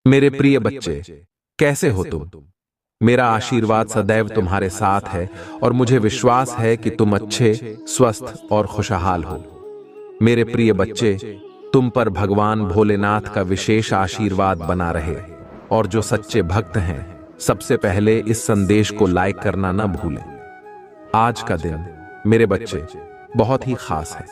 मेरे प्रिय बच्चे, कैसे हो तुम? मेरा आशीर्वाद सदैव तुम्हारे साथ है और मुझे विश्वास है कि तुम अच्छे, स्वस्थ और खुशहाल हो। मेरे प्रिय बच्चे, तुम पर भगवान भोलेनाथ का विशेष आशीर्वाद बना रहे। और जो सच्चे भक्त हैं, सबसे पहले इस संदेश को लाइक करना न भूलें। आज का दिन मेरे बच्चे बहुत ही खास है।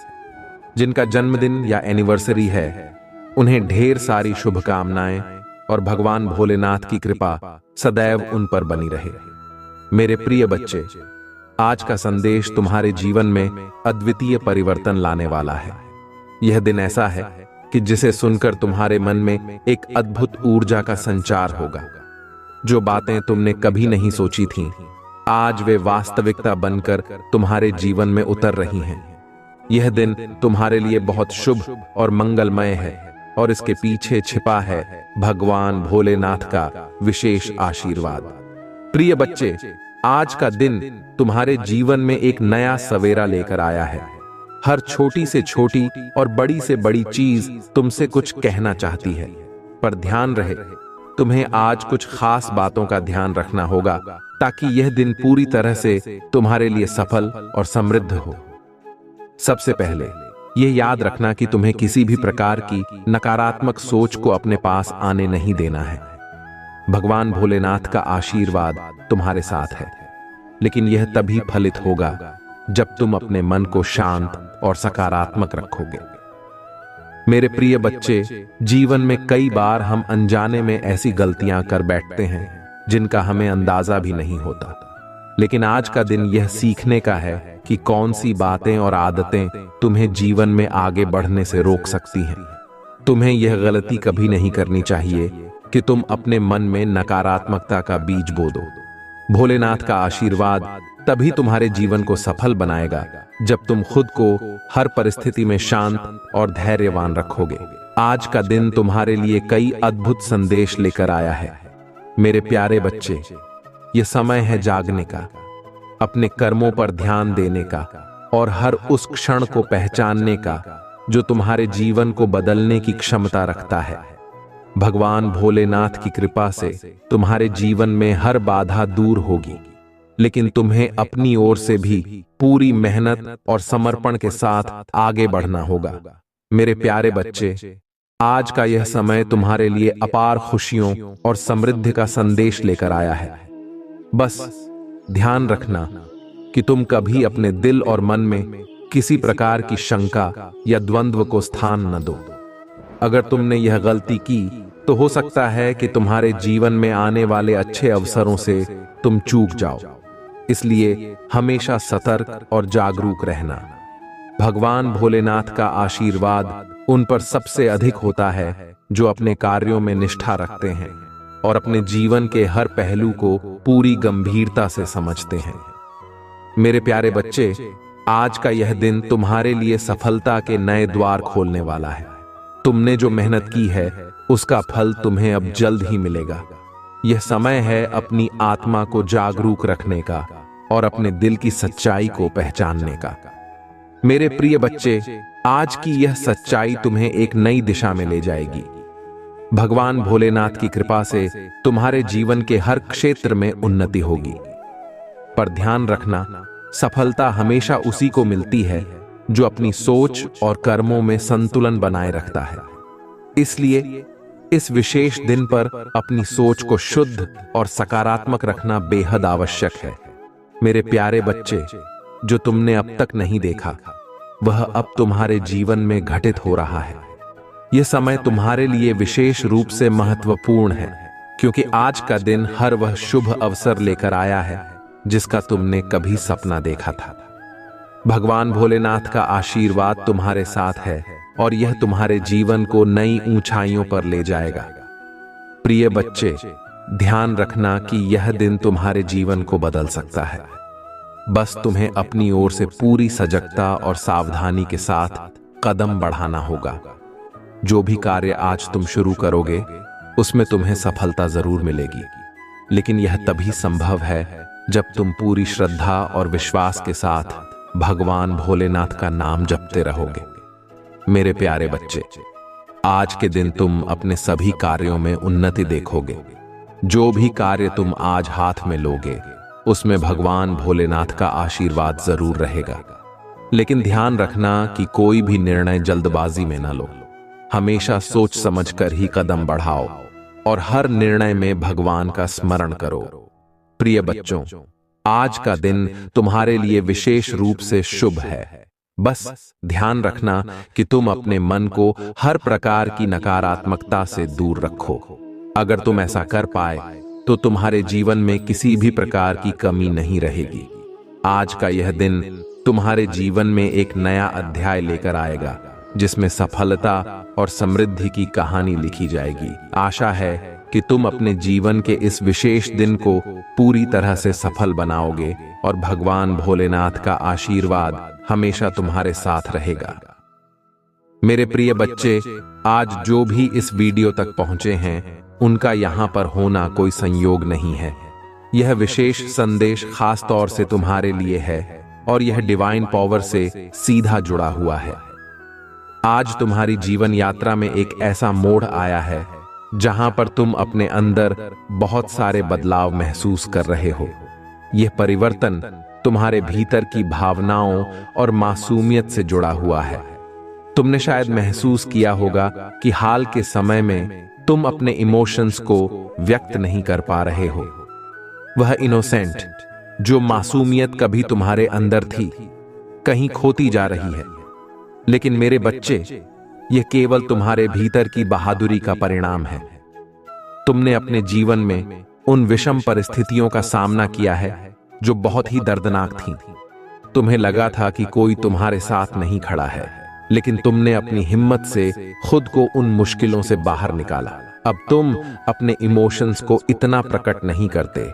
जिनका जन्मदिन या एनिवर्सरी है, उन्हें ढेर सारी शुभकामनाएं और भगवान भोलेनाथ की कृपा सदैव उन पर बनी रहे। मेरे प्रिय बच्चे, आज का संदेश तुम्हारे जीवन में अद्वितीय परिवर्तन लाने वाला है। यह दिन ऐसा है कि जिसे सुनकर तुम्हारे मन में एक अद्भुत ऊर्जा का संचार होगा। जो बातें तुमने कभी नहीं सोची थीं, आज वे वास्तविकता बनकर तुम्हारे जीवन में उतर रही हैं। यह दिन तुम्हारे लिए बहुत शुभ और मंगलमय है और इसके पीछे छिपा है भगवान भोलेनाथ का विशेष आशीर्वाद। प्रिय बच्चे, आज का दिन तुम्हारे जीवन में एक नया सवेरा लेकर आया है। हर छोटी से छोटी और बड़ी से बड़ी चीज तुमसे कुछ कहना चाहती है, पर ध्यान रहे, तुम्हें आज कुछ खास बातों का ध्यान रखना होगा ताकि यह दिन पूरी तरह से तुम्हारे लिए सफल और समृद्ध हो। सबसे पहले यह याद रखना कि तुम्हें किसी भी प्रकार की नकारात्मक सोच को अपने पास आने नहीं देना है। भगवान भोलेनाथ का आशीर्वाद तुम्हारे साथ है, लेकिन यह तभी फलित होगा जब तुम अपने मन को शांत और सकारात्मक रखोगे। मेरे प्रिय बच्चे, जीवन में कई बार हम अनजाने में ऐसी गलतियां कर बैठते हैं जिनका हमें अंदाजा भी नहीं होता। लेकिन आज का दिन यह सीखने का है कि कौन सी बातें और आदतें तुम्हें जीवन में आगे बढ़ने से रोक सकती हैं। तुम्हें यह गलती कभी नहीं करनी चाहिए कि तुम अपने मन में नकारात्मकता का बीज बो दो। भोलेनाथ का आशीर्वाद तभी तुम्हारे जीवन को सफल बनाएगा जब तुम खुद को हर परिस्थिति में शांत और धैर्यवान रखोगे। आज का दिन तुम्हारे लिए कई अद्भुत संदेश लेकर आया है। मेरे प्यारे बच्चे, यह समय है जागने का, अपने कर्मों पर ध्यान देने का और हर उस क्षण को पहचानने का जो तुम्हारे जीवन को बदलने की क्षमता रखता है। भगवान भोलेनाथ की कृपा से तुम्हारे जीवन में हर बाधा दूर होगी, लेकिन तुम्हें अपनी ओर से भी पूरी मेहनत और समर्पण के साथ आगे बढ़ना होगा। मेरे प्यारे बच्चे, आज का यह समय तुम्हारे लिए अपार खुशियों और समृद्धि का संदेश लेकर आया है। बस ध्यान रखना कि तुम कभी अपने दिल और मन में किसी प्रकार की शंका या द्वंद्व को स्थान न दो। अगर तुमने यह गलती की तो हो सकता है कि तुम्हारे जीवन में आने वाले अच्छे अवसरों से तुम चूक जाओ। इसलिए हमेशा सतर्क और जागरूक रहना। भगवान भोलेनाथ का आशीर्वाद उन पर सबसे अधिक होता है जो अपने कार्यों में निष्ठा रखते हैं और अपने जीवन के हर पहलू को पूरी गंभीरता से समझते हैं। मेरे प्यारे बच्चे, आज का यह दिन तुम्हारे लिए सफलता के नए द्वार खोलने वाला है। तुमने जो मेहनत की है उसका फल तुम्हें अब जल्द ही मिलेगा। यह समय है अपनी आत्मा को जागरूक रखने का और अपने दिल की सच्चाई को पहचानने का। मेरे प्रिय बच्चे, आज की यह सच्चाई तुम्हें एक नई दिशा में ले जाएगी। भगवान भोलेनाथ की कृपा से तुम्हारे जीवन के हर क्षेत्र में उन्नति होगी। पर ध्यान रखना, सफलता हमेशा उसी को मिलती है जो अपनी सोच और कर्मों में संतुलन बनाए रखता है। इसलिए इस विशेष दिन पर अपनी सोच को शुद्ध और सकारात्मक रखना बेहद आवश्यक है। मेरे प्यारे बच्चे, जो तुमने अब तक नहीं देखा, वह अब तुम्हारे जीवन में घटित हो रहा है। यह समय तुम्हारे लिए विशेष रूप से महत्वपूर्ण है, क्योंकि आज का दिन हर वह शुभ अवसर लेकर आया है जिसका तुमने कभी सपना देखा था। भगवान भोलेनाथ का आशीर्वाद तुम्हारे साथ है और यह तुम्हारे जीवन को नई ऊंचाइयों पर ले जाएगा। प्रिय बच्चे, ध्यान रखना कि यह दिन तुम्हारे जीवन को बदल सकता है। बस तुम्हें अपनी ओर से पूरी सजगता और सावधानी के साथ कदम बढ़ाना होगा। जो भी कार्य आज तुम शुरू करोगे उसमें तुम्हें सफलता जरूर मिलेगी, लेकिन यह तभी संभव है जब तुम पूरी श्रद्धा और विश्वास के साथ भगवान भोलेनाथ का नाम जपते रहोगे। मेरे प्यारे बच्चे, आज के दिन तुम अपने सभी कार्यों में उन्नति देखोगे। जो भी कार्य तुम आज हाथ में लोगे उसमें भगवान भोलेनाथ का आशीर्वाद जरूर रहेगा। लेकिन ध्यान रखना कि कोई भी निर्णय जल्दबाजी में न लो। हमेशा सोच समझकर ही कदम बढ़ाओ और हर निर्णय में भगवान का स्मरण करो। प्रिय बच्चों, आज का दिन तुम्हारे लिए विशेष रूप से शुभ है। बस ध्यान रखना कि तुम अपने मन को हर प्रकार की नकारात्मकता से दूर रखो। अगर तुम ऐसा कर पाए तो तुम्हारे जीवन में किसी भी प्रकार की कमी नहीं रहेगी। आज का यह दिन तुम्हारे जीवन में एक नया अध्याय लेकर आएगा, जिसमें सफलता और समृद्धि की कहानी लिखी जाएगी। आशा है कि तुम अपने जीवन के इस विशेष दिन को पूरी तरह से सफल बनाओगे और भगवान भोलेनाथ का आशीर्वाद हमेशा तुम्हारे साथ रहेगा। मेरे प्रिय बच्चे, आज जो भी इस वीडियो तक पहुंचे हैं उनका यहां पर होना कोई संयोग नहीं है। यह विशेष संदेश खास तौर से तुम्हारे लिए है और यह डिवाइन पावर से सीधा जुड़ा हुआ है। आज तुम्हारी जीवन यात्रा में एक ऐसा मोड़ आया है जहां पर तुम अपने अंदर बहुत सारे बदलाव महसूस कर रहे हो। यह परिवर्तन तुम्हारे भीतर की भावनाओं और मासूमियत से जुड़ा हुआ है। तुमने शायद महसूस किया होगा कि हाल के समय में तुम अपने इमोशंस को व्यक्त नहीं कर पा रहे हो। वह इनोसेंट जो मासूमियत कभी तुम्हारे अंदर थी, कहीं खोती जा रही है। लेकिन मेरे बच्चे, यह केवल तुम्हारे भीतर की बहादुरी का परिणाम है। तुमने अपने जीवन में उन विषम परिस्थितियों का सामना किया है जो बहुत ही दर्दनाक थीं। तुम्हें लगा था कि कोई तुम्हारे साथ नहीं खड़ा है, लेकिन तुमने अपनी हिम्मत से खुद को उन मुश्किलों से बाहर निकाला। अब तुम अपने इमोशंस को इतना प्रकट नहीं करते,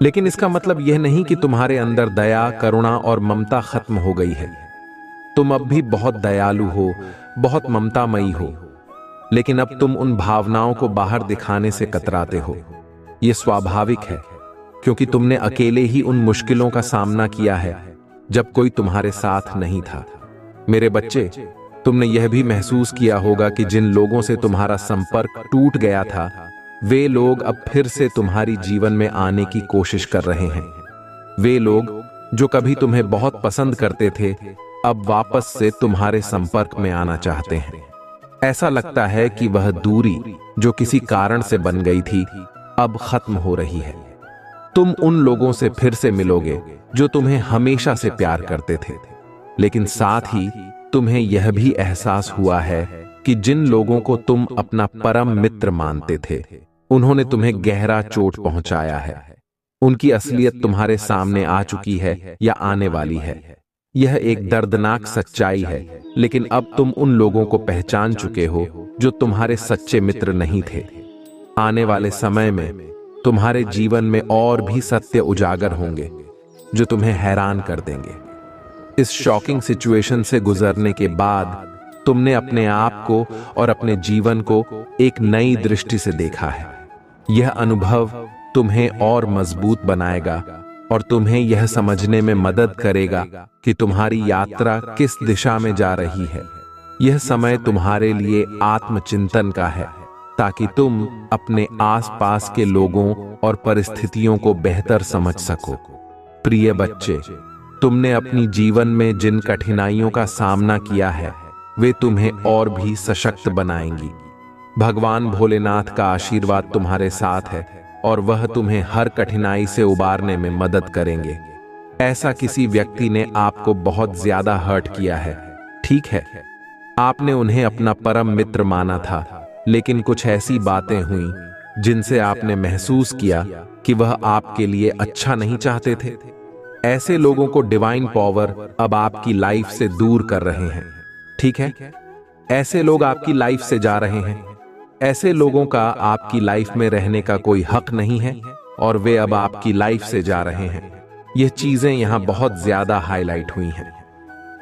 लेकिन इसका मतलब यह नहीं कि तुम्हारे अंदर दया, करुणा और ममता खत्म हो गई है। तुम अब भी बहुत दयालु हो, बहुत ममतामयी हो, लेकिन अब तुम उन भावनाओं को बाहर दिखाने से कतराते हो। यह स्वाभाविक है, क्योंकि तुमने अकेले ही उन मुश्किलों का सामना किया है जब कोई तुम्हारे साथ नहीं था। मेरे बच्चे, तुमने यह भी महसूस किया होगा कि जिन लोगों से तुम्हारा संपर्क टूट गया था, वे लोग अब फिर से तुम्हारी जीवन में आने की कोशिश कर रहे हैं। वे लोग जो कभी तुम्हें बहुत पसंद करते थे, अब वापस से तुम्हारे संपर्क में आना चाहते हैं। ऐसा लगता है कि वह दूरी जो किसी कारण से बन गई थी, अब खत्म हो रही है। तुम उन लोगों से फिर से मिलोगे जो तुम्हें हमेशा से प्यार करते थे, लेकिन साथ ही तुम्हें यह भी एहसास हुआ है कि जिन लोगों को तुम अपना परम मित्र मानते थे, उन्होंने तुम्हें गहरा चोट पहुंचाया है। उनकी असलियत तुम्हारे सामने आ चुकी है या आने वाली है। यह एक दर्दनाक सच्चाई है, लेकिन अब तुम उन लोगों को पहचान चुके हो जो तुम्हारे सच्चे मित्र नहीं थे। आने वाले समय में तुम्हारे जीवन में और भी सत्य उजागर होंगे जो तुम्हें हैरान कर देंगे। इस शॉकिंग सिचुएशन से गुजरने के बाद तुमने अपने आप को और अपने जीवन को एक नई दृष्टि से देखा है। यह अनुभव तुम्हें और मजबूत बनाएगा और तुम्हें यह समझने में मदद करेगा कि तुम्हारी यात्रा किस दिशा में जा रही है। यह समय तुम्हारे लिए आत्मचिंतन का है, ताकि तुम अपने आसपास के लोगों और परिस्थितियों को बेहतर समझ सको। प्रिय बच्चे, तुमने अपनी जीवन में जिन कठिनाइयों का सामना किया है, वे तुम्हें और भी सशक्त बनाएंगी। भगवान भोलेनाथ का आशीर्वाद तुम्हारे साथ है और वह तुम्हें हर कठिनाई से उबारने में मदद करेंगे। ऐसा किसी व्यक्ति ने आपको बहुत ज्यादा हर्ट किया है, ठीक है, आपने उन्हें अपना परम मित्र माना था, लेकिन कुछ ऐसी बातें हुई जिनसे आपने महसूस किया कि वह आपके लिए अच्छा नहीं चाहते थे। ऐसे लोगों को डिवाइन पावर अब आपकी लाइफ से दूर कर रहे हैं, ठीक है? ऐसे लोग आपकी लाइफ से जा रहे हैं। ऐसे लोगों का आपकी लाइफ में रहने का कोई हक नहीं है और वे अब आपकी लाइफ से जा रहे हैं। यह चीजें यहां बहुत ज्यादा हाईलाइट हुई हैं।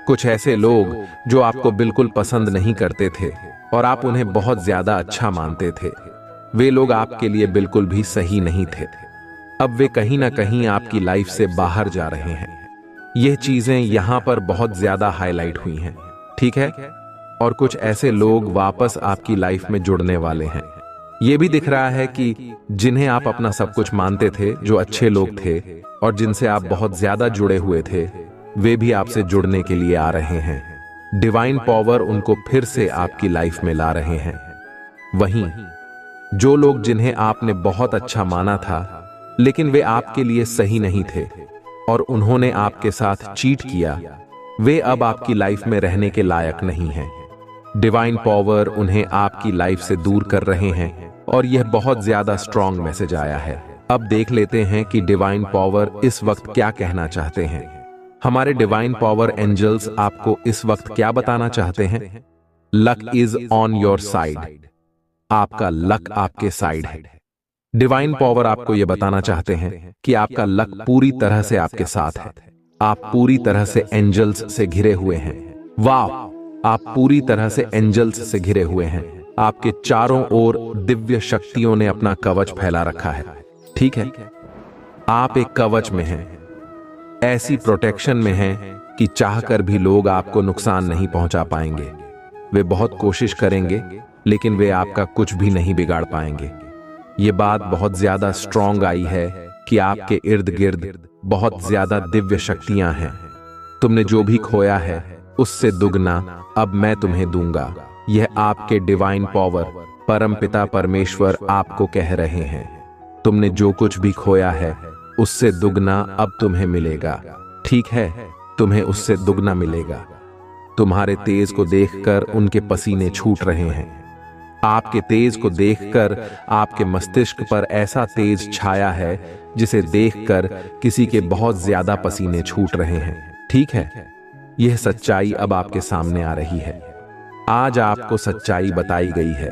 कुछ ऐसे लोग जो आपको बिल्कुल पसंद नहीं करते थे और आप उन्हें बहुत ज्यादा अच्छा मानते थे, वे लोग आपके लिए बिल्कुल भी सही नहीं थे। अब वे कहीं ना कहीं आपकी लाइफ से बाहर जा रहे हैं। यह चीजें यहां पर बहुत ज्यादा हाईलाइट हुई हैं, ठीक है? और कुछ ऐसे लोग वापस आपकी लाइफ में जुड़ने वाले हैं। ये भी दिख रहा है कि जिन्हें आप अपना सब कुछ मानते थे, जो अच्छे लोग थे और जिनसे आप बहुत ज्यादा जुड़े हुए थे, वे भी आपसे जुड़ने के लिए आ रहे हैं। डिवाइन पावर उनको फिर से आपकी लाइफ में ला रहे हैं। वहीं जो लोग जिन्हें आपने बहुत अच्छा माना था लेकिन वे आपके लिए सही नहीं थे और उन्होंने आपके साथ चीट किया, वे अब आपकी लाइफ में रहने के लायक नहीं हैं। डिवाइन पावर उन्हें आपकी लाइफ से दूर कर रहे हैं और यह बहुत ज्यादा स्ट्रॉन्ग मैसेज आया है। अब देख लेते हैं कि डिवाइन पावर इस वक्त क्या कहना चाहते हैं। हमारे डिवाइन पावर एंजल्स आपको इस वक्त क्या बताना चाहते हैं? Luck is on your side. आपका लक आपके साइड है। डिवाइन पावर आपको यह बताना चाहते हैं कि आपका लक पूरी तरह से आपके साथ है। आप पूरी तरह से एंजल्स से घिरे हुए हैं। वाह, आप पूरी तरह से एंजल्स से घिरे हुए हैं। आपके चारों ओर दिव्य शक्तियों ने अपना कवच फैला रखा है। ठीक है, आप एक कवच में हैं, ऐसी प्रोटेक्शन में हैं कि चाहकर भी लोग आपको नुकसान नहीं पहुंचा पाएंगे। वे बहुत कोशिश करेंगे लेकिन वे आपका कुछ भी नहीं बिगाड़ पाएंगे। ये बात बहुत ज्यादा स्ट्रॉन्ग आई है कि आपके इर्द गिर्द बहुत ज्यादा दिव्य शक्तियां हैं। तुमने जो भी खोया है उससे दुगना अब मैं तुम्हें दूंगा। यह आपके डिवाइन पावर परमपिता परमेश्वर आपको कह रहे हैं। तुमने जो कुछ भी खोया है उससे दुगना अब तुम्हें मिलेगा। ठीक है, तुम्हें उससे दुगना मिलेगा। तुम्हारे तेज को देखकर उनके पसीने छूट रहे हैं। आपके तेज को देखकर आपके मस्तिष्क पर ऐसा तेज छाया है जिसे देखकर किसी के बहुत ज्यादा पसीने छूट रहे हैं। ठीक है, यह सच्चाई अब आपके सामने आ रही है। आज आपको सच्चाई बताई गई है।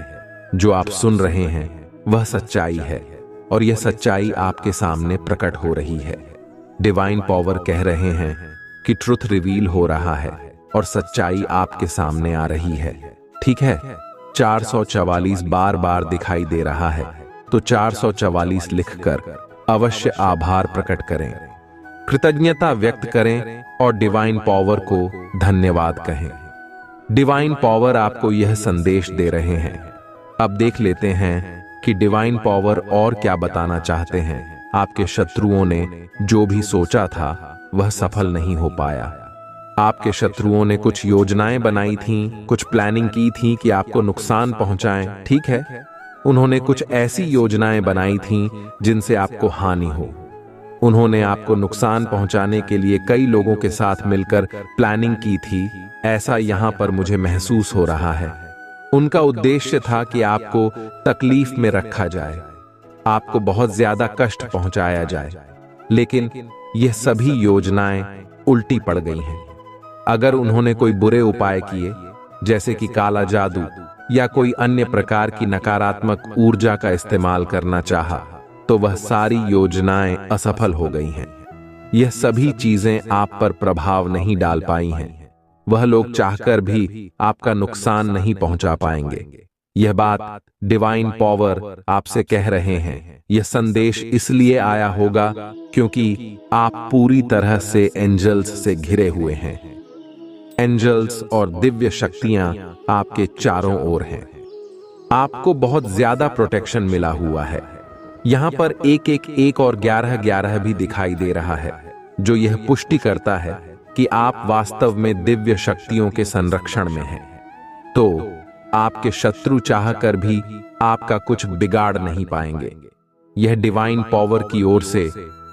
जो आप सुन रहे हैं वह सच्चाई है और यह सच्चाई आपके सामने प्रकट हो रही है। डिवाइन पावर कह रहे हैं कि ट्रुथ रिवील हो रहा है और सच्चाई आपके सामने आ रही है। ठीक है, 444 बार बार दिखाई दे रहा है, तो 444 लिखकर अवश्य आभार प्रकट करें, कृतज्ञता व्यक्त करें और डिवाइन पावर को धन्यवाद कहें। डिवाइन पावर आपको यह संदेश दे रहे हैं। अब देख लेते हैं कि डिवाइन पावर और क्या बताना चाहते हैं। आपके शत्रुओं ने जो भी सोचा था वह सफल नहीं हो पाया। आपके शत्रुओं ने कुछ योजनाएं बनाई थीं, कुछ प्लानिंग की थी कि आपको नुकसान पहुंचाएं। ठीक है, उन्होंने कुछ ऐसी योजनाएं बनाई थीं जिनसे आपको हानि हो। उन्होंने आपको नुकसान पहुंचाने के लिए कई लोगों के साथ मिलकर प्लानिंग की थी। ऐसा यहां पर मुझे महसूस हो रहा है। उनका उद्देश्य था कि आपको तकलीफ में रखा जाए, आपको बहुत ज्यादा कष्ट पहुंचाया जाए, लेकिन यह सभी योजनाएं उल्टी पड़ गई हैं। अगर उन्होंने कोई बुरे उपाय किए, जैसे कि काला जादू या कोई अन्य प्रकार की नकारात्मक ऊर्जा का इस्तेमाल करना चाहा, तो वह सारी योजनाएं असफल हो गई हैं। यह सभी चीजें आप पर प्रभाव नहीं डाल पाई हैं। वह लोग चाहकर भी आपका नुकसान नहीं पहुंचा पाएंगे। यह बात डिवाइन पावर आपसे कह रहे हैं। यह संदेश इसलिए आया होगा क्योंकि आप पूरी तरह से एंजल्स से घिरे हुए हैं। एंजल्स और दिव्य शक्तियां आपके चारों ओर हैं। आपको बहुत ज्यादा प्रोटेक्शन मिला हुआ है। यहां पर एक और 11 भी दिखाई दे रहा है, जो यह पुष्टि करता है कि आप वास्तव में दिव्य शक्तियों के संरक्षण में हैं। तो आपके शत्रु चाहकर भी आपका कुछ बिगाड़ नहीं पाएंगे। यह डिवाइन पावर की ओर से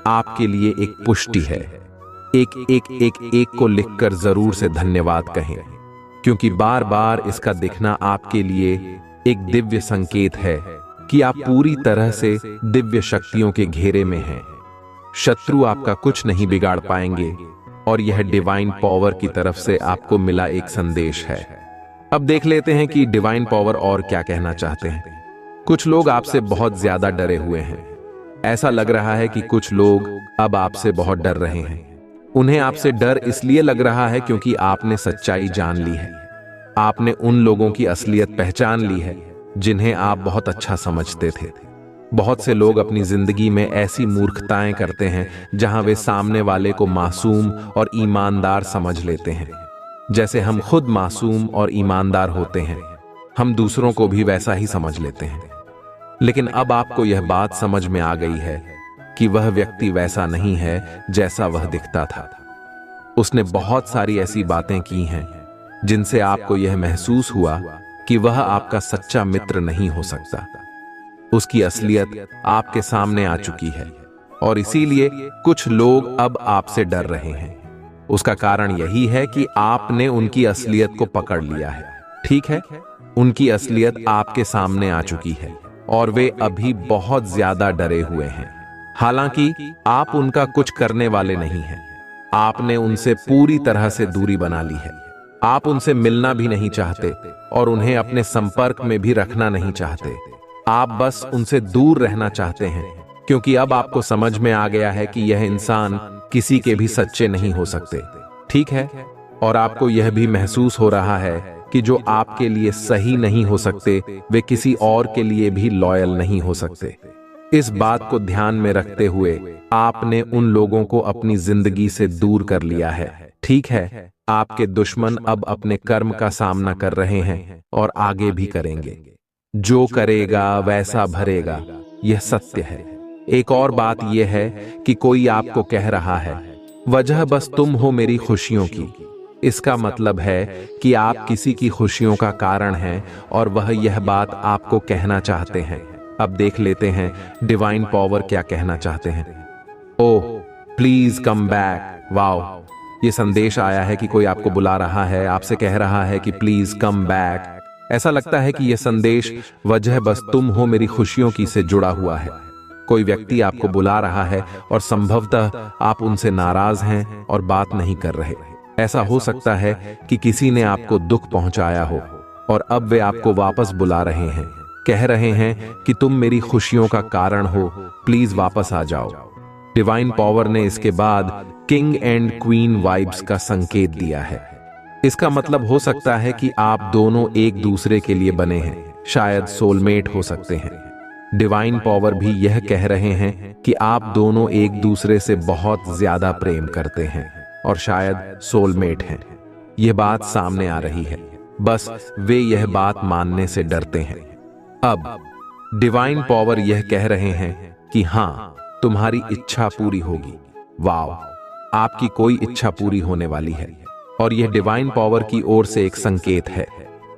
आपके लिए एक पुष्टि है। एक को लिखकर जरूर से धन्यवाद कहें, क्योंकि बार बार इसका दिखना आपके लिए एक दिव्य संकेत है कि आप पूरी तरह से दिव्य शक्तियों के घेरे में हैं। शत्रु आपका कुछ नहीं बिगाड़ पाएंगे और यह डिवाइन पावर की तरफ से आपको मिला एक संदेश है। अब देख लेते हैं कि डिवाइन पावर और क्या कहना चाहते हैं। कुछ लोग आपसे बहुत ज्यादा डरे हुए हैं। ऐसा लग रहा है कि कुछ लोग अब आपसे बहुत डर रहे हैं। उन्हें आपसे डर इसलिए लग रहा है क्योंकि आपने सच्चाई जान ली है। आपने उन लोगों की असलियत पहचान ली है जिन्हें आप बहुत अच्छा समझते थे। बहुत से लोग अपनी जिंदगी में ऐसी मूर्खताएं करते हैं जहां वे सामने वाले को मासूम और ईमानदार समझ लेते हैं। जैसे हम खुद मासूम और ईमानदार होते हैं, हम दूसरों को भी वैसा ही समझ लेते हैं। लेकिन अब आपको यह बात समझ में आ गई है कि वह व्यक्ति वैसा नहीं है जैसा वह दिखता था। उसने बहुत सारी ऐसी बातें की हैं जिनसे आपको यह महसूस हुआ कि वह आपका सच्चा मित्र नहीं हो सकता। उसकी असलियत आपके सामने आ चुकी है और इसीलिए कुछ लोग अब आपसे डर रहे हैं। उसका कारण यही है कि आपने उनकी असलियत को पकड़ लिया है। ठीक है, उनकी असलियत आपके सामने आ चुकी है और वे अभी बहुत ज्यादा डरे हुए हैं। हालांकि आप उनका कुछ करने वाले नहीं हैं। आपने उनसे पूरी तरह से दूरी बना ली है। आप उनसे मिलना भी नहीं चाहते और उन्हें अपने संपर्क में भी रखना नहीं चाहते। आप बस उनसे दूर रहना चाहते हैं, क्योंकि अब आपको समझ में आ गया है कि यह इंसान किसी के भी सच्चे नहीं हो सकते। ठीक है, और आपको यह भी महसूस हो रहा है कि जो आपके लिए सही नहीं हो सकते, वे किसी और के लिए भी लॉयल नहीं हो सकते। इस बात को ध्यान में रखते हुए आपने उन लोगों को अपनी जिंदगी से दूर कर लिया है। ठीक है, आपके दुश्मन अब अपने कर्म का सामना कर रहे हैं और आगे भी करेंगे। जो करेगा वैसा भरेगा, यह सत्य है। एक और बात यह है कि कोई आपको कह रहा है, वजह बस तुम हो मेरी खुशियों की। इसका मतलब है कि आप किसी की खुशियों का कारण हैं और वह यह बात आपको कहना चाहते हैं। अब देख लेते हैं डिवाइन पावर क्या कहना चाहते हैं। Oh please come back. Wow, ये संदेश आया है कि कोई आपको बुला रहा है, आपसे कह रहा है कि प्लीज कम बैक। ऐसा लगता है कि यह संदेश वजह बस तुम हो मेरी खुशियों की से जुड़ा हुआ है। कोई व्यक्ति आपको बुला रहा है और संभवतः आप उनसे नाराज हैं और बात नहीं कर रहे। ऐसा हो सकता है कि किसी ने आपको दुख पहुंचाया हो और अब वे आपको वापस बुला रहे हैं, कह रहे हैं कि तुम मेरी खुशियों का कारण हो, प्लीज वापस आ जाओ। डिवाइन पावर ने इसके बाद किंग एंड क्वीन वाइब्स का संकेत दिया है। इसका मतलब हो सकता है कि आप दोनों एक दूसरे के लिए बने हैं, शायद सोलमेट हो सकते हैं। डिवाइन पावर भी यह कह रहे हैं कि आप दोनों एक दूसरे से बहुत ज्यादा प्रेम करते हैं और शायद सोलमेट हैं। यह बात सामने आ रही है, बस वे यह बात मानने से डरते हैं। अब डिवाइन पावर यह कह रहे हैं कि हाँ, तुम्हारी इच्छा पूरी होगी। वाओ, आपकी कोई इच्छा पूरी होने वाली है और यह डिवाइन पावर की ओर से एक संकेत है।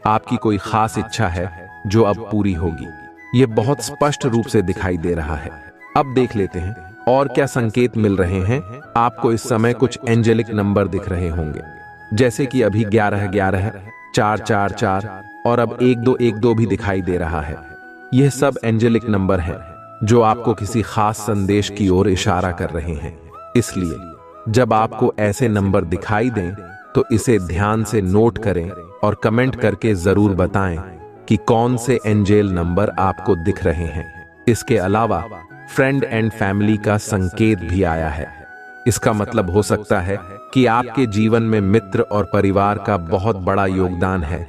आपकी कोई खास इच्छा है जो अब पूरी होगी। यह बहुत स्पष्ट रूप से दिखाई दे रहा है। अब देख लेते हैं और क्या संकेत मिल रहे हैं। आपको इस समय कुछ एंजेलिक नंबर दिख रहे होंगे, जैसे कि अभी 1111, 444 और अब 1212 भी दिखाई दे रहा है। यह सब एंजेलिक नंबर हैं जो आपको किसी खास संदेश की ओर इशारा कर रहे हैं। इसलिए जब आपको ऐसे नंबर दिखाई दें तो इसे ध्यान से नोट करें और कमेंट करके जरूर बताएं कि कौन से एंजेल नंबर आपको दिख रहे हैं। इसके अलावा फ्रेंड एंड फैमिली का संकेत भी आया है। इसका मतलब हो सकता है कि आपके जीवन में मित्र और परिवार का बहुत बड़ा योगदान है,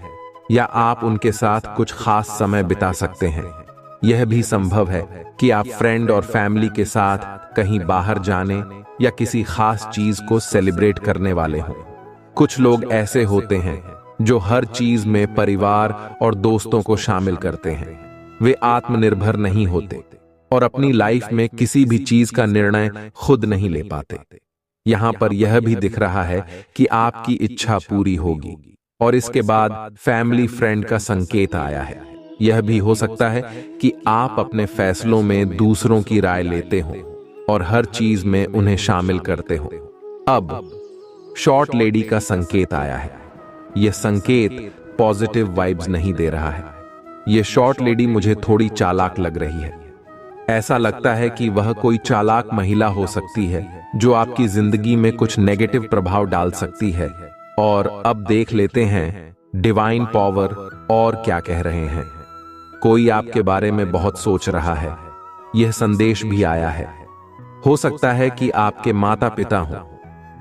या आप उनके साथ कुछ खास समय बिता सकते हैं। यह भी संभव है कि आप फ्रेंड और फैमिली के साथ कहीं बाहर जाने या किसी खास चीज को सेलिब्रेट करने वाले हों। कुछ लोग ऐसे होते हैं जो हर चीज में परिवार और दोस्तों को शामिल करते हैं। वे आत्मनिर्भर नहीं होते और अपनी लाइफ में किसी भी चीज का निर्णय खुद नहीं ले पाते। यहां पर यह भी दिख रहा है कि आपकी इच्छा पूरी होगी और इसके बाद फैमिली फ्रेंड का संकेत आया है। यह भी हो सकता है कि आप अपने फैसलों में दूसरों की राय लेते हो और हर चीज में उन्हें शामिल करते हो। अब शॉर्ट लेडी का संकेत आया है। यह संकेत पॉजिटिव वाइब्स नहीं दे रहा है। यह शॉर्ट लेडी मुझे थोड़ी चालाक लग रही है। ऐसा लगता है कि वह कोई चालाक महिला हो सकती है जो आपकी जिंदगी में कुछ नेगेटिव प्रभाव डाल सकती है। और अब देख लेते हैं डिवाइन पावर और क्या कह रहे हैं। कोई आपके बारे में बहुत सोच रहा है। यह संदेश भी आया है। हो सकता है कि आपके माता पिता हों,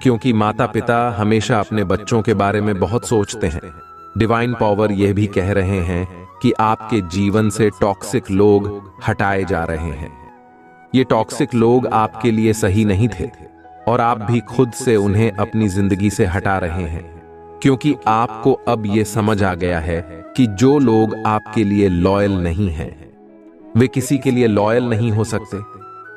क्योंकि माता पिता हमेशा अपने बच्चों के बारे में बहुत सोचते हैं। डिवाइन पावर यह भी कह रहे हैं कि आपके जीवन से टॉक्सिक लोग हटाए जा रहे हैं। ये टॉक्सिक लोग आपके लिए सही नहीं थे और आप भी खुद से उन्हें अपनी जिंदगी से हटा रहे हैं। क्योंकि आपको अब यह समझ आ गया है कि जो लोग आपके लिए लॉयल नहीं हैं, वे किसी के लिए लॉयल नहीं हो सकते।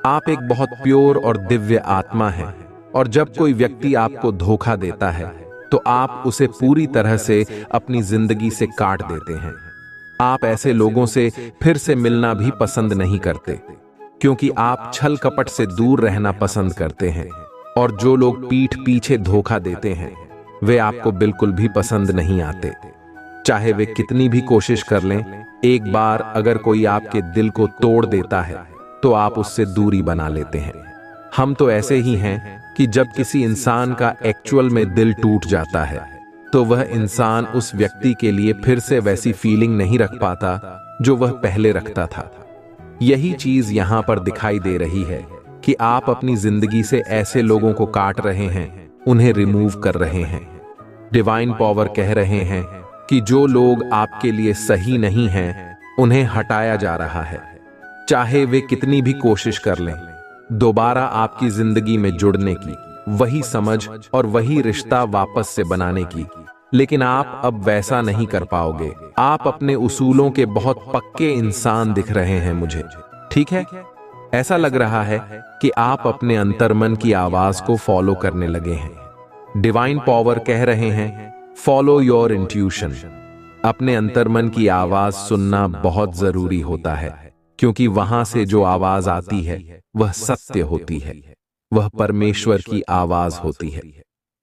आप एक बहुत प्योर और दिव्य आत्मा हैं, और जब कोई व्यक्ति आपको धोखा देता है तो आप उसे पूरी तरह से अपनी जिंदगी से काट देते हैं। आप ऐसे लोगों से फिर से मिलना भी पसंद नहीं करते, क्योंकि आप छल कपट से दूर रहना पसंद करते हैं। और जो लोग पीठ पीछे धोखा देते हैं, वे आपको बिल्कुल भी पसंद नहीं आते। चाहे वे कितनी भी कोशिश कर लें, एक बार अगर कोई आपके दिल को तोड़ देता है तो आप उससे दूरी बना लेते हैं। हम तो ऐसे ही हैं कि जब किसी इंसान का एक्चुअल में दिल टूट जाता है तो वह इंसान उस व्यक्ति के लिए फिर से वैसी फीलिंग नहीं रख पाता जो वह पहले रखता था। यही चीज यहां पर दिखाई दे रही है कि आप अपनी जिंदगी से ऐसे लोगों को काट रहे हैं, उन्हें रिमूव कर रहे हैं। डिवाइन पावर कह रहे हैं कि जो लोग आपके लिए सही नहीं हैं, उन्हें हटाया जा रहा है। चाहे वे कितनी भी कोशिश कर लें दोबारा आपकी जिंदगी में जुड़ने की, वही समझ और वही रिश्ता वापस से बनाने की, लेकिन आप अब वैसा नहीं कर पाओगे। आप अपने उसूलों के बहुत पक्के इंसान दिख रहे हैं मुझे, ठीक है? ऐसा लग रहा है कि आप अपने अंतर्मन की आवाज को फॉलो करने लगे हैं। डिवाइन पावर कह रहे हैं, फॉलो योर इंट्यूशन। अपने अंतर्मन की आवाज सुनना बहुत जरूरी होता है, क्योंकि वहां से जो आवाज आती है वह सत्य होती है, वह परमेश्वर की आवाज होती है।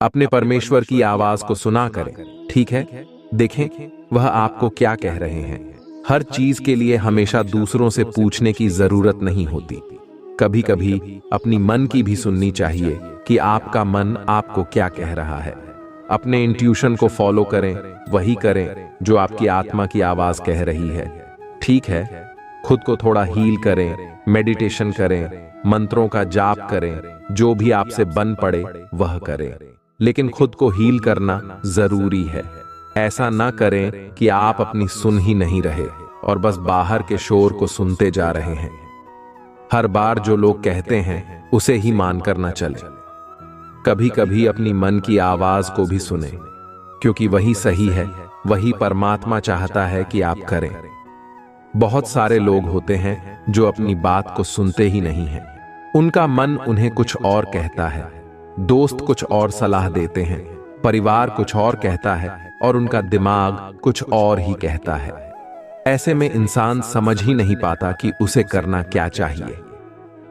अपने परमेश्वर की आवाज को सुना करें, ठीक है? देखें वह आपको क्या कह रहे हैं। हर चीज के लिए हमेशा दूसरों से पूछने की जरूरत नहीं होती। कभी कभी अपनी मन की भी सुननी चाहिए कि आपका मन आपको क्या कह रहा है। अपने इंट्यूशन को फॉलो करें, वही करें जो आपकी आत्मा की आवाज कह रही है, ठीक है? खुद को थोड़ा हील करें, मेडिटेशन करें, मंत्रों का जाप करें, जो भी आपसे बन पड़े वह करें, लेकिन खुद को हील करना जरूरी है। ऐसा ना करें कि आप अपनी सुन ही नहीं रहे और बस बाहर के शोर को सुनते जा रहे हैं। हर बार जो लोग कहते हैं उसे ही मानकर ना चले। कभी कभी अपनी मन की आवाज को भी सुने, क्योंकि वही सही है, वही परमात्मा चाहता है कि आप करें। बहुत सारे लोग होते हैं जो अपनी बात को सुनते ही नहीं हैं। उनका मन उन्हें कुछ और कहता है, दोस्त कुछ और सलाह देते हैं, परिवार कुछ और कहता है और उनका दिमाग कुछ और ही कहता है। ऐसे में इंसान समझ ही नहीं पाता कि उसे करना क्या चाहिए।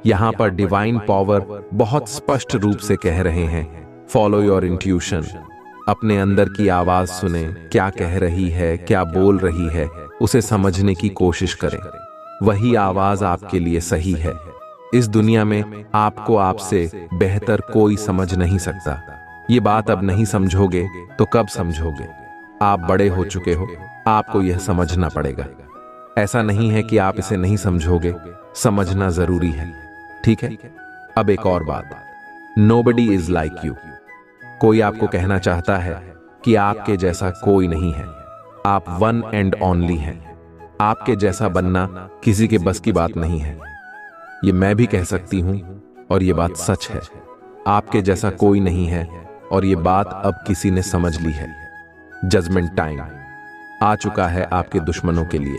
यहां पर डिवाइन पावर बहुत स्पष्ट रूप से कह रहे हैं, फॉलो योर इंट्यूशन। अपने अंदर की आवाज सुने, क्या कह रही है, क्या बोल रही है, उसे समझने की कोशिश करें। वही आवाज आपके लिए सही है। इस दुनिया में आपको आपसे बेहतर कोई समझ नहीं सकता। ये बात अब नहीं समझोगे तो कब समझोगे? आप बड़े हो चुके हो, आपको यह समझना पड़ेगा। ऐसा नहीं है कि आप इसे नहीं समझोगे, समझना जरूरी है, ठीक है? अब एक और बात, नोबडी इज लाइक यू। कोई आपको कहना चाहता है कि आपके जैसा कोई नहीं है, आप वन एंड ओनली हैं। आपके जैसा बनना किसी के बस की बात नहीं है। ये मैं भी कह सकती हूं और ये बात सच है। आपके जैसा कोई नहीं है और ये बात अब किसी ने समझ ली है। जजमेंट टाइम आ चुका है आपके दुश्मनों के लिए।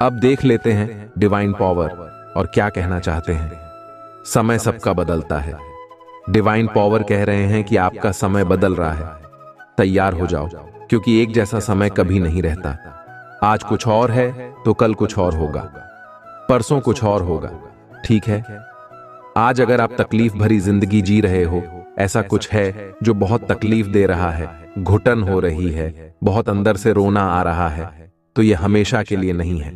अब देख लेते हैं डिवाइन पावर और क्या कहना चाहते हैं। समय सबका बदलता है। डिवाइन पावर कह रहे हैं कि आपका समय बदल रहा है। तैयार हो जाओ, क्योंकि एक जैसा समय कभी नहीं रहता। आज कुछ और है तो कल कुछ और होगा, परसों कुछ और होगा, ठीक है? आज अगर आप तकलीफ भरी जिंदगी जी रहे हो, ऐसा कुछ है जो बहुत तकलीफ दे रहा है, घुटन हो रही है, बहुत अंदर से रोना आ रहा है, तो यह हमेशा के लिए नहीं है,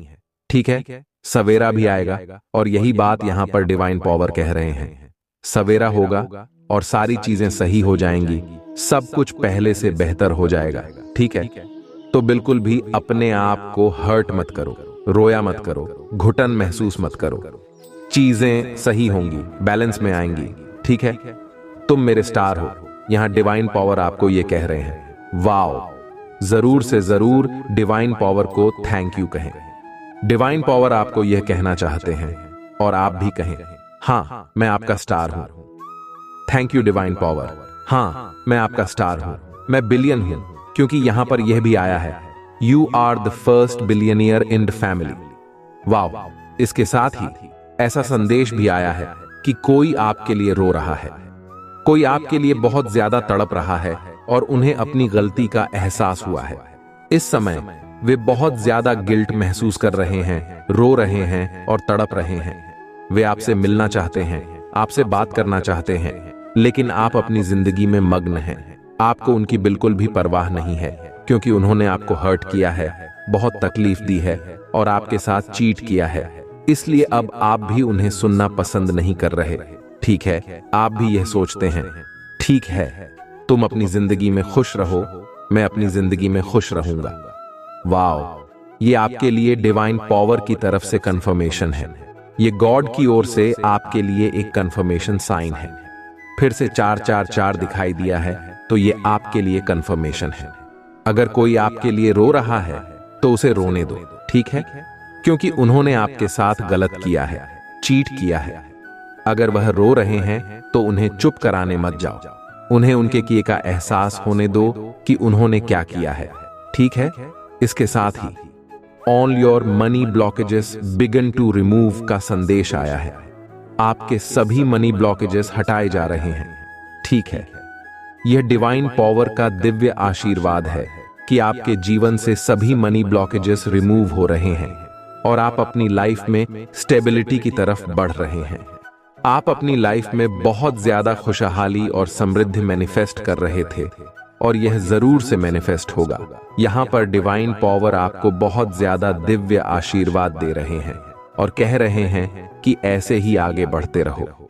ठीक है? सवेरा भी आएगा और यही बात यहां पर डिवाइन पावर कह रहे हैं। सवेरा होगा और सारी चीजें सही हो जाएंगी, सब कुछ पहले से बेहतर हो जाएगा, ठीक है? तो बिल्कुल भी अपने आप को हर्ट मत करो, रोया मत करो, घुटन महसूस मत करो। चीजें सही होंगी, बैलेंस में आएंगी, ठीक है? तुम मेरे स्टार हो। यहां डिवाइन पावर आपको ये कह रहे हैं। वाओ! जरूर से जरूर डिवाइन पावर को थैंक यू कहें। डिवाइन पावर आपको यह कहना चाहते हैं और आप भी कहें, हां मैं आपका स्टार हूं। Thank you divine power. हां मैं आपका स्टार हूं। मैं बिलियन हूं, क्योंकि यहां पर यह भी आया है, you are the first billionaire in the family. वाह! इसके साथ ही ऐसा संदेश भी आया है कि कोई आपके लिए रो रहा है, कोई आपके लिए बहुत ज्यादा तड़प रहा है और उन्हें अपनी गलती का एहसास हुआ है। इस समय वे बहुत ज्यादा गिल्ट महसूस कर रहे हैं, रो रहे हैं और तड़प रहे हैं। वे आपसे मिलना चाहते हैं, आपसे बात करना चाहते हैं, लेकिन आप अपनी जिंदगी में मग्न हैं। आपको उनकी बिल्कुल भी परवाह नहीं है, क्योंकि उन्होंने आपको हर्ट किया है, बहुत तकलीफ दी है और आपके साथ चीट किया है। इसलिए अब आप भी उन्हें सुनना पसंद नहीं कर रहे। ठीक है, आप भी यह सोचते हैं, ठीक है, तुम अपनी जिंदगी में खुश रहो, मैं अपनी जिंदगी में खुश रहूंगा। वाओ! ये आपके लिए डिवाइन पावर की तरफ से कंफर्मेशन है। ये गॉड की ओर से आपके लिए एक कंफर्मेशन साइन है। फिर से 444 दिखाई दिया है, तो ये आपके लिए कंफर्मेशन है। अगर कोई आपके लिए रो रहा है तो उसे रोने दो, ठीक है, क्योंकि उन्होंने आपके साथ गलत किया है, चीट किया है। अगर वह रो रहे हैं तो उन्हें चुप कराने मत जाओ, उन्हें उनके किए का एहसास होने दो कि उन्होंने क्या किया है, ठीक है। इसके साथ ही all your money blockages begin to remove का संदेश आया है। आपके सभी मनी ब्लॉकेजेस हटाए जा रहे हैं, ठीक है। यह डिवाइन पावर का दिव्य आशीर्वाद है कि आपके जीवन से सभी मनी ब्लॉकेजेस रिमूव हो रहे हैं और आप अपनी लाइफ में स्टेबिलिटी की तरफ बढ़ रहे हैं। आप अपनी लाइफ में बहुत ज्यादा खुशहाली और समृद्धि मैनिफेस्ट कर रहे थे और यह जरूर से मैनिफेस्ट होगा। यहां पर डिवाइन पावर आपको बहुत ज्यादा दिव्य आशीर्वाद दे रहे हैं और कह रहे हैं कि ऐसे ही आगे बढ़ते रहो।